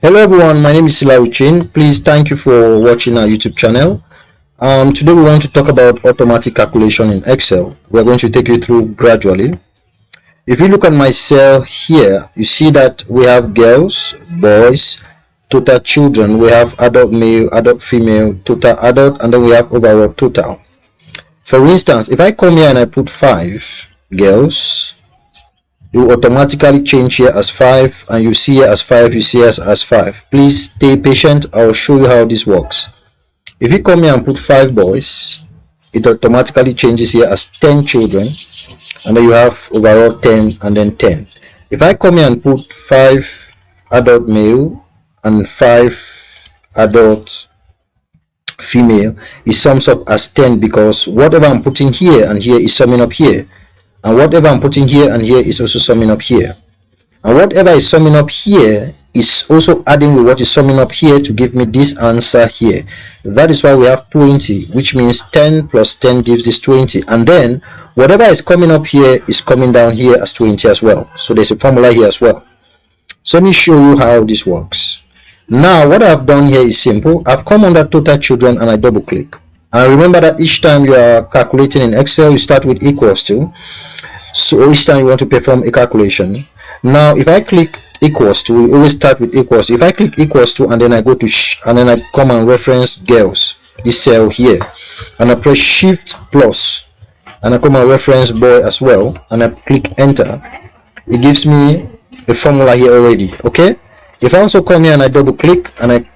Hello everyone, my name is Silauchin. Please thank you for watching our YouTube channel. Today we want to talk about automatic calculation in Excel. We're going to take you through gradually. If you look at my cell here, you see that we have girls, boys, total children, we have adult male, adult female, total adult, and then we have overall total. For instance, if I come here and I put 5 girls, it will automatically change here as 5, and you see here as 5, you see here as 5. Please stay patient, I'll show you how this works. If you come here and put 5 boys, it automatically changes here as 10 children, and then you have overall 10 and then 10. If I come here and put 5 adult male and 5 adult female, it sums up as 10 because whatever I'm putting here and here is summing up here. And whatever I'm putting here and here is also summing up here. And whatever is summing up here is also adding with what is summing up here to give me this answer here. That is why we have 20, which means 10 plus 10 gives this 20. And then whatever is coming up here is coming down here as 20 as well. So there's a formula here as well. So let me show you how this works. Now what I've done here is simple. I've come under total children and I double click. And remember that each time you are calculating in Excel, you start with equals to. So each time you want to perform a calculation. Now if I click equals to, we always start with equals to. If I click equals to and then I go to and then I come and reference girls, this cell here, and I press shift plus and I come and reference boy as well, and I click enter, it gives me a formula here already. Okay, if I also come here and I double click and I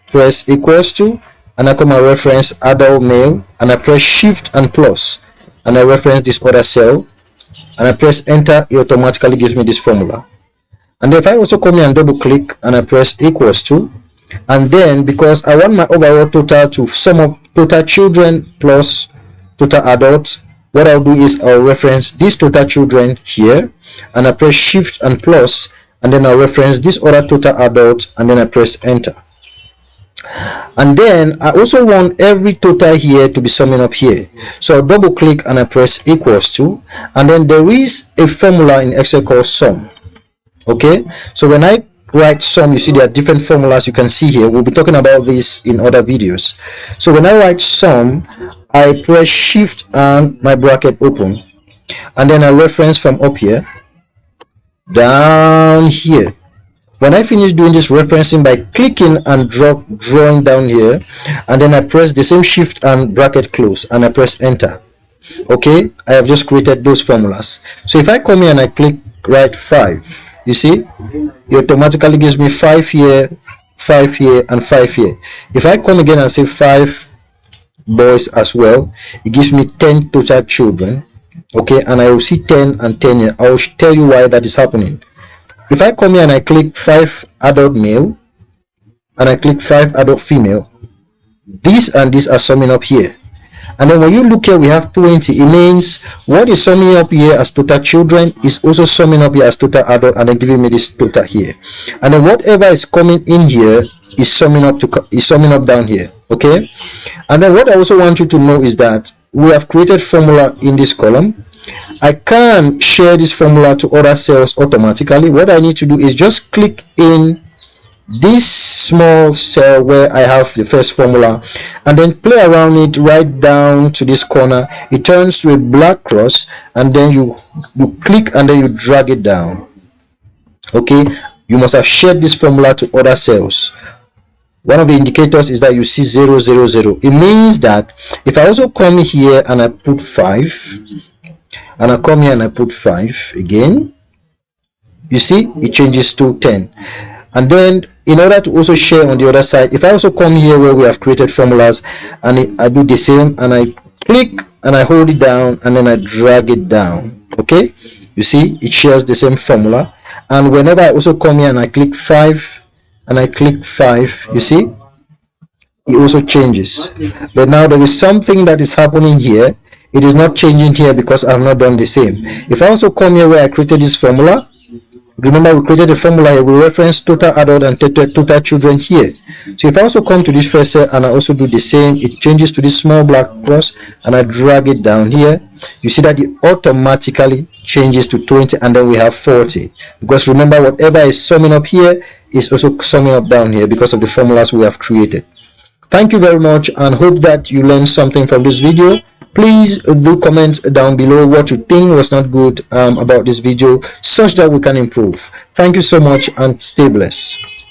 press equals to and I come and reference adult male and I press shift and plus and I reference this other cell and I press enter, it automatically gives me this formula. And if I also come here and double click and I press equals to, and then because I want my overall total to sum up total children plus total adults, what I'll do is I'll reference this total children here and I press shift and plus and then I'll reference this other total adults and then I press enter. And then I also want every total here to be summing up here, so I'll double click and I press equals to, and then there is a formula in Excel called sum. Okay, so when I write sum, you see there are different formulas you can see here. We'll be talking about this in other videos. So when I write sum, I press shift and my bracket open, and then I reference from up here down here. When I finish doing this referencing by clicking and drawing down here, and then I press the same shift and bracket close and I press enter. Okay, I have just created those formulas. So if I come here and I click write 5, you see it automatically gives me 5 here, 5 here, and 5 here. If I come again and say 5 boys as well, it gives me 10 total children. Okay, and I will see 10 and 10 here. I will tell you why that is happening. If I come here and I click 5 adult male and I click 5 adult female, these and these are summing up here. And then when you look here, we have 20. It means what is summing up here as total children is also summing up here as total adult, and then giving me this total here. And then whatever is coming in here is summing up down here. Okay. And then what I also want you to know is that we have created formula in this column. I can share this formula to other cells automatically. What I need to do is just click in this small cell where I have the first formula and then play around it right down to this corner. It turns to a black cross, and then you click and then you drag it down. Okay, you must have shared this formula to other cells. One of the indicators is that you see 0, 0, 0. It means that if I also come here and I put 5 and I come here and I put 5 again, you see it changes to 10. And then in order to also share on the other side, if I also come here where we have created formulas and I do the same and I click and I hold it down and then I drag it down, okay, you see it shares the same formula. And whenever I also come here and I click 5 and I click 5, you see it also changes. But now there is something that is happening here. It is not changing here because I have not done the same. If I also come here where I created this formula, remember we created a formula here, we reference total adult and total children here. So if I also come to this first cell and I also do the same, it changes to this small black cross and I drag it down here, you see that it automatically changes to 20, and then we have 40, because remember whatever is summing up here is also summing up down here because of the formulas we have created. Thank you very much, and hope that you learned something from this video. Please do comment down below what you think was not good about this video, such that we can improve. Thank you so much, and stay blessed.